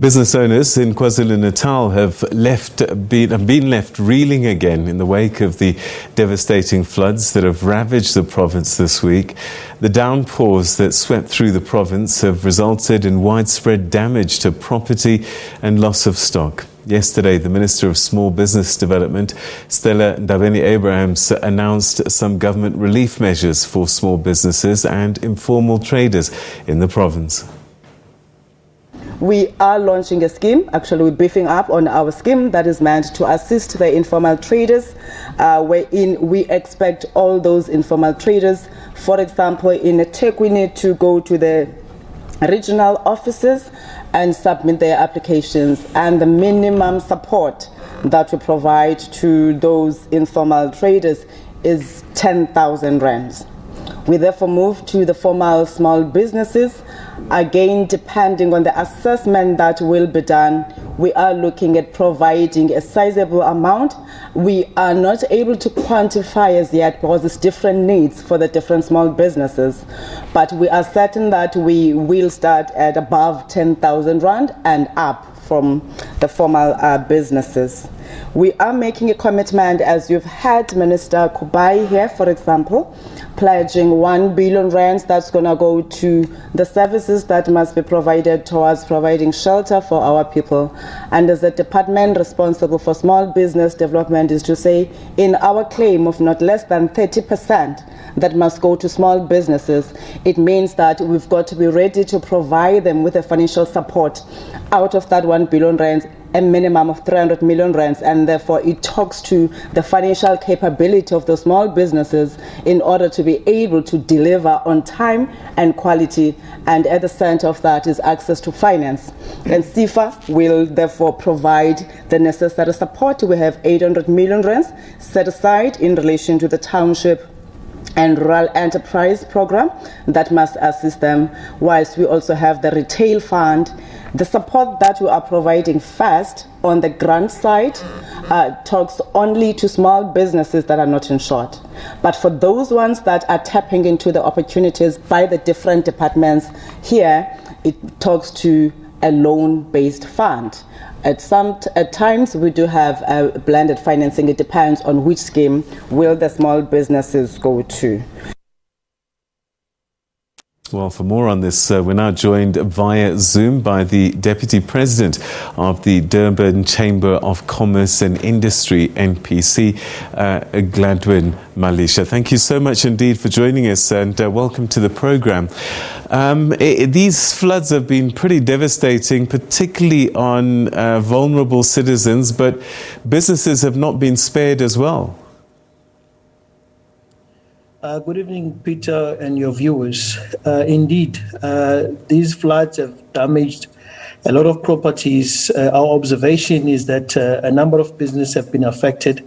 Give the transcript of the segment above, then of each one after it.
Business owners in KwaZulu-Natal have been left reeling again in the wake of the devastating floods that have ravaged the province this week. The downpours that swept through the province have resulted in widespread damage to property and loss of stock. Yesterday, the Minister of Small Business Development, Stella Ndabeni-Abrahams, announced some government relief measures for small businesses and informal traders in the province. We are launching a scheme. Actually, we're beefing up on our scheme that is meant to assist the informal traders, wherein we expect all those informal traders, for example, in eThekwini, to go to the regional offices and submit their applications, and the minimum support that we provide to those informal traders is 10,000 rands. We therefore move to the formal small businesses. Again, depending on the assessment that will be done, we are looking at providing a sizable amount. We are not able to quantify as yet because there's different needs for the different small businesses. But we are certain that we will start at above 10,000 rand and up from the formal businesses. We are making a commitment, as you've had Minister Kubai here, for example, pledging 1 billion rands that's going to go to the services that must be provided towards providing shelter for our people. And as the department responsible for small business development is to say, in our claim of not less than 30% that must go to small businesses, it means that we've got to be ready to provide them with a financial support. Out of that 1 billion rands, a minimum of 300 million rands, and therefore it talks to the financial capability of the small businesses in order to be able to deliver on time and quality, and at the center of that is access to finance. And SIFA will therefore provide the necessary support. We have 800 million rands set aside in relation to the township and rural enterprise program that must assist them, whilst we also have the retail fund. The support that we are providing first on the grant side talks only to small businesses that are not insured. But for those ones that are tapping into the opportunities by the different departments here, it talks to a loan-based fund. At times we do have blended financing. It depends on which scheme will the small businesses go to. Well, for more on this, we're now joined via Zoom by the Deputy President of the Durban Chamber of Commerce and Industry, NPC, Gladwin, Malishe. Thank you so much indeed for joining us, and welcome to the program. These floods have been pretty devastating, particularly on vulnerable citizens, but businesses have not been spared as well. Good evening, Peter, and your viewers. Indeed, these floods have damaged a lot of properties. Our observation is that a number of businesses have been affected,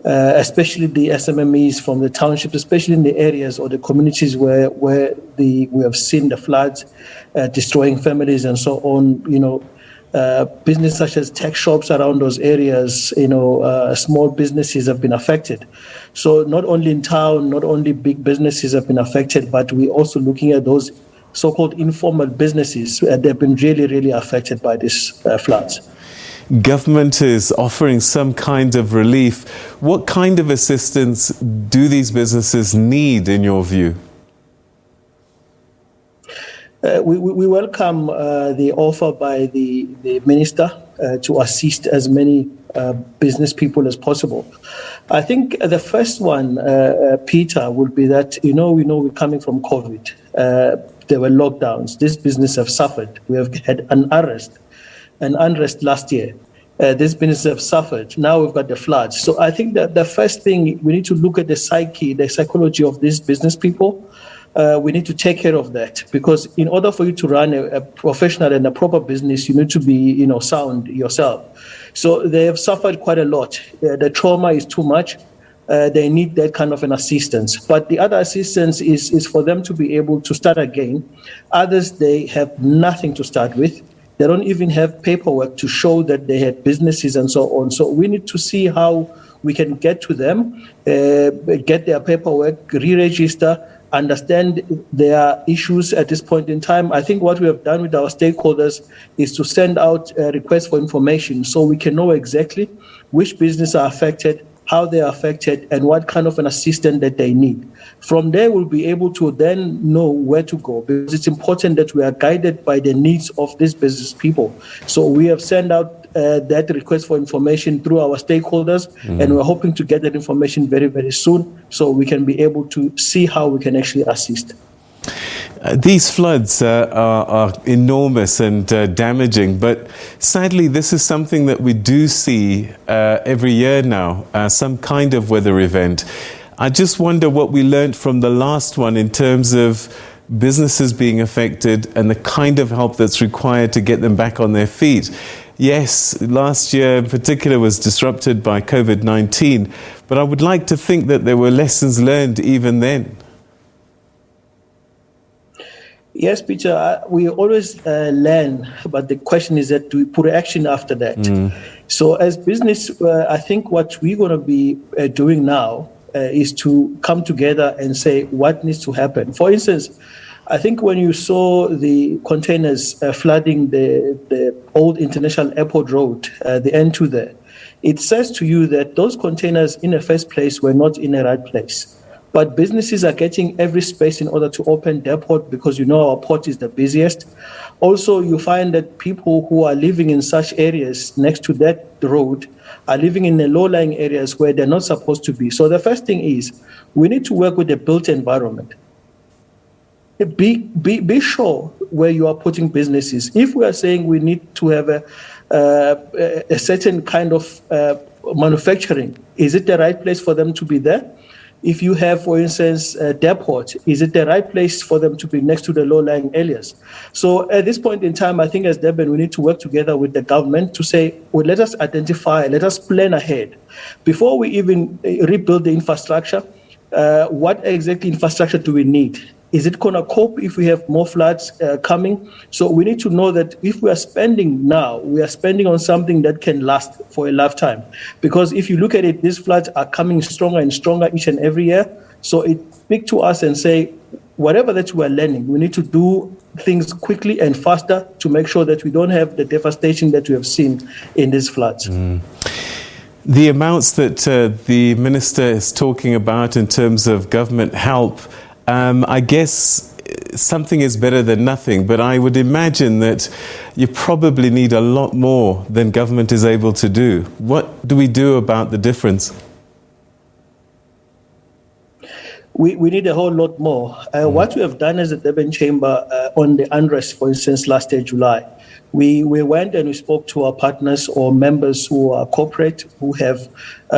especially the SMMEs from the townships, especially in the areas or the communities where we have seen the floods destroying families and so on. Business such as tech shops around those areas, small businesses have been affected. So not only in town, not only big businesses have been affected, but we're also looking at those so-called informal businesses. They've been really, really affected by these floods. Government is offering some kind of relief. What kind of assistance do these businesses need, in your view? We welcome the offer by the minister to assist as many business people as possible. I think the first one, Peter, would be that, we know we're coming from COVID. There were lockdowns. This business have suffered. We have had an unrest last year. This business have suffered. Now we've got the floods. So I think that the first thing, we need to look at the psychology of these business people. We need to take care of that, because in order for you to run a professional and a proper business, you need to be, sound yourself. So they have suffered quite a lot. The trauma is too much. They need that kind of an assistance. But the other assistance is for them to be able to start again. Others, they have nothing to start with. They don't even have paperwork to show that they had businesses and so on. So we need to see how we can get to them, get their paperwork, re-register, understand their issues at this point in time. I think what we have done with our stakeholders is to send out requests for information so we can know exactly which businesses are affected, how they are affected, and what kind of an assistance that they need. From there, we'll be able to then know where to go, because it's important that we are guided by the needs of these business people. So we have sent out that request for information through our stakeholders, and we're hoping to get that information very, very soon so we can be able to see how we can actually assist. These floods are enormous and damaging, but sadly this is something that we do see every year now, some kind of weather event. I just wonder what we learned from the last one in terms of businesses being affected and the kind of help that's required to get them back on their feet. Yes, last year in particular was disrupted by COVID-19, but I would like to think that there were lessons learned even then. Yes, Peter, we always learn, but the question is that do we put action after that? So as business, I think what we're going to be doing now is to come together and say what needs to happen. For instance, I think when you saw the containers flooding the old International Airport Road, the N2 there, it says to you that those containers in the first place were not in the right place. But businesses are getting every space in order to open their port, because you know our port is the busiest. Also, you find that people who are living in such areas next to that road are living in the low-lying areas where they're not supposed to be. So the first thing is we need to work with the built environment. Be sure where you are putting businesses. If we are saying we need to have a certain kind of manufacturing, is it the right place for them to be there? If you have, for instance, a depot, is it the right place for them to be next to the low-lying areas? So at this point in time, I think as Durban, we need to work together with the government to say, well, let us identify, let us plan ahead. Before we even rebuild the infrastructure, what exactly infrastructure do we need? Is it going to cope if we have more floods coming? So we need to know that if we are spending now, we are spending on something that can last for a lifetime. Because if you look at it, these floods are coming stronger and stronger each and every year. So it speaks to us and say, whatever that we are learning, we need to do things quickly and faster to make sure that we don't have the devastation that we have seen in these floods. The amounts that the minister is talking about in terms of government help, I guess something is better than nothing, but I would imagine that you probably need a lot more than government is able to do. What do we do about the difference? We need a whole lot more. What we have done as the Durban Chamber on the unrest, for instance, last year, July, we went and we spoke to our partners or members who are corporate, who have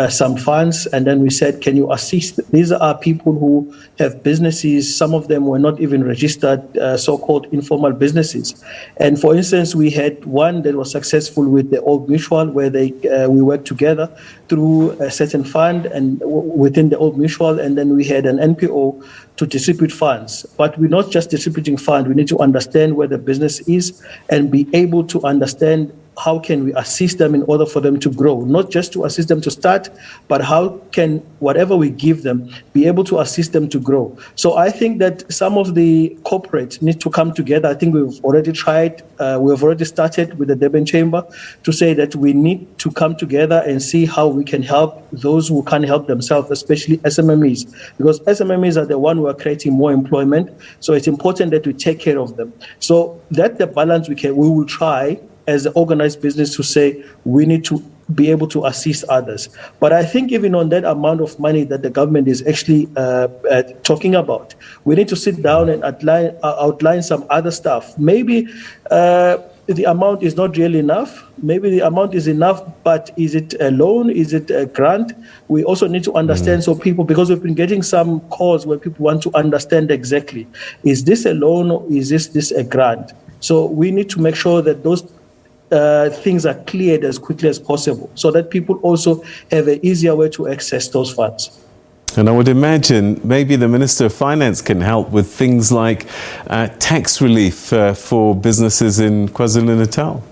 some funds, and then we said, can you assist? These are people who have businesses. Some of them were not even registered, so-called informal businesses. And for instance, we had one that was successful with the Old Mutual, where we worked together through a certain fund and within the Old Mutual, and then we had an NPO to distribute funds. But we're not just distributing funds. We need to understand where the business is and be able to understand how can we assist them in order for them to grow, not just to assist them to start, but how can whatever we give them be able to assist them to grow. So I think that some of the corporates need to come together. I think we've already tried, we've already started with the Durban Chamber to say that we need to come together and see how we can help those who can't help themselves, especially SMMEs, because SMMEs are the one who are creating more employment. So it's important that we take care of them. So that's the balance we will try as an organized business to say we need to be able to assist others. But I think even on that amount of money that the government is actually talking about, we need to sit down and outline some other stuff. Maybe the amount is not really enough. Maybe the amount is enough, but is it a loan? Is it a grant? We also need to understand, so people, because we've been getting some calls where people want to understand exactly, is this a loan or is this a grant? So we need to make sure that those things are cleared as quickly as possible so that people also have an easier way to access those funds. And I would imagine maybe the Minister of Finance can help with things like tax relief for businesses in KwaZulu-Natal.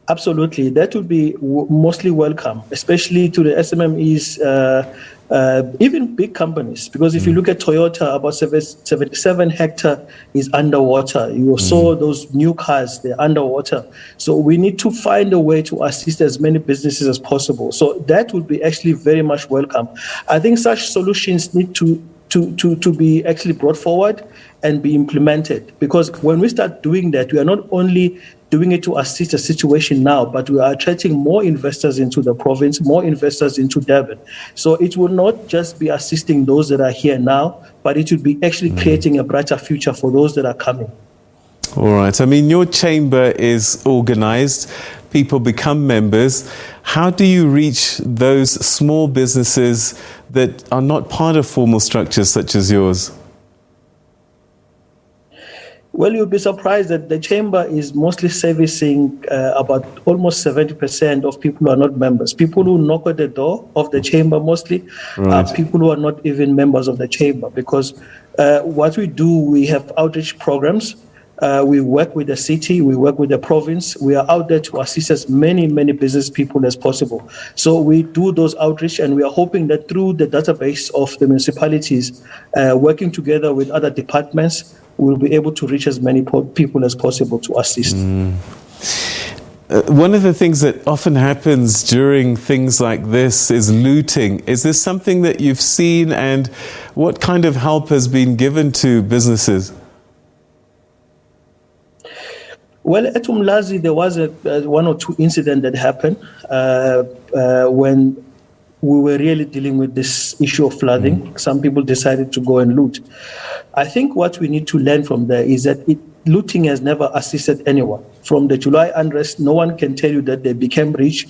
Absolutely. That would be mostly welcome, especially to the SMMEs, even big companies. Because if you look at Toyota, about 77 hectare is underwater. You saw those new cars, they're underwater. So we need to find a way to assist as many businesses as possible. So that would be actually very much welcome. I think such solutions need to be actually brought forward and be implemented. Because when we start doing that, we are not only doing it to assist the situation now, but we are attracting more investors into the province, more investors into Durban. So it will not just be assisting those that are here now, but it will be actually creating a brighter future for those that are coming. All right. I mean, your chamber is organized. People become members. How do you reach those small businesses that are not part of formal structures such as yours? Well, you'll be surprised that the chamber is mostly servicing about almost 70% of people who are not members. People who knock at the door of the chamber mostly are people who are not even members of the chamber, because what we do, we have outreach programs. We work with the city, we work with the province. We are out there to assist as many business people as possible. So we do those outreach, and we are hoping that through the database of the municipalities, working together with other departments, we'll be able to reach as many people as possible to assist. One of the things that often happens during things like this is looting. Is this something that you've seen, and what kind of help has been given to businesses? Well, at Umlazi, there was one or two incidents that happened when we were really dealing with this issue of flooding. Some people decided to go and loot. I think what we need to learn from there is that looting has never assisted anyone. From the July unrest, no one can tell you that they became rich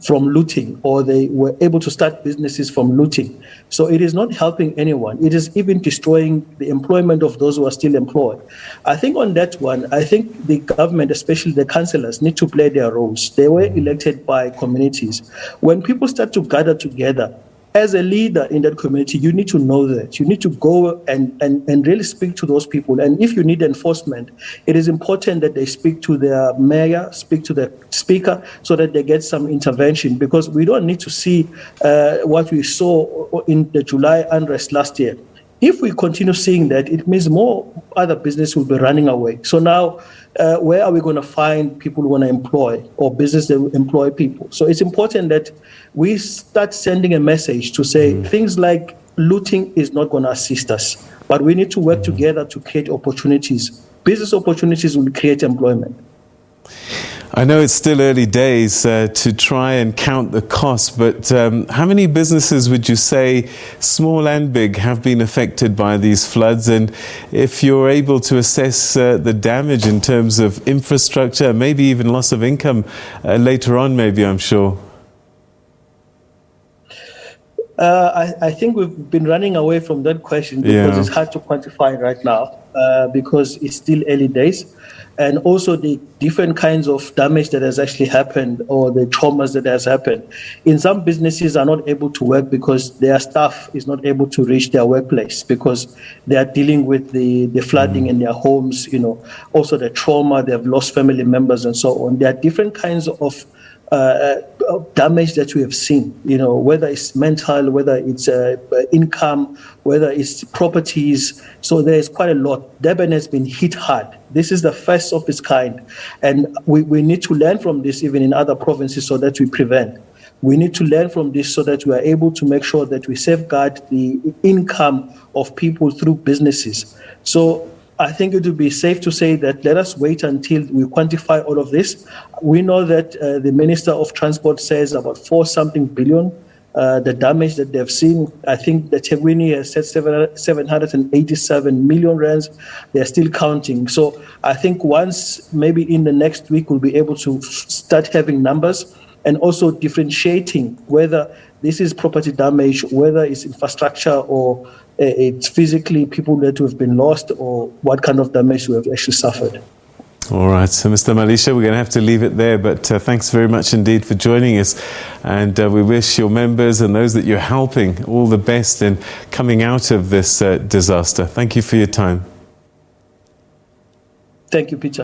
from looting, or they were able to start businesses from looting. So it is not helping anyone. It is even destroying the employment of those who are still employed. I think on that one, I think the government, especially the councillors, need to play their roles. They were elected by communities. When people start to gather together, as a leader in that community, you need to know that. You need to go and really speak to those people. And if you need enforcement, it is important that they speak to their mayor, speak to the speaker, so that they get some intervention. Because we don't need to see what we saw in the July unrest last year. If we continue seeing that, it means more other business will be running away. So now, where are we going to find people who want to employ, or business that will employ people? So it's important that we start sending a message to say things like looting is not going to assist us, but we need to work together to create opportunities. Business opportunities will create employment. I know it's still early days to try and count the cost, but how many businesses would you say, small and big, have been affected by these floods? And if you're able to assess the damage in terms of infrastructure, maybe even loss of income later on, maybe, I'm sure. I think we've been running away from that question because it's hard to quantify right now because it's still early days. And also the different kinds of damage that has actually happened, or the traumas that has happened. In some businesses are not able to work because their staff is not able to reach their workplace because they are dealing with the flooding in their homes, also the trauma, they have lost family members and so on. There are different kinds of damage that we have seen, whether it's mental, whether it's income, whether it's properties. So there is quite a lot. Durban has been hit hard. This is the first of its kind. And we need to learn from this even in other provinces so that we prevent. We need to learn from this so that we are able to make sure that we safeguard the income of people through businesses. So I think it would be safe to say that let us wait until we quantify all of this. We know that the Minister of Transport says about 4-something billion, the damage that they've seen. I think the Tegwini has said 787 million rands. They're still counting. So I think once, maybe in the next week, we'll be able to start having numbers and also differentiating whether this is property damage, whether it's infrastructure, or it's physically people that have been lost, or what kind of damage we have actually suffered. All right, so Mr. Malishe, we're going to have to leave it there, but thanks very much indeed for joining us, and we wish your members and those that you're helping all the best in coming out of this disaster. Thank you for your time. Thank you, Peter.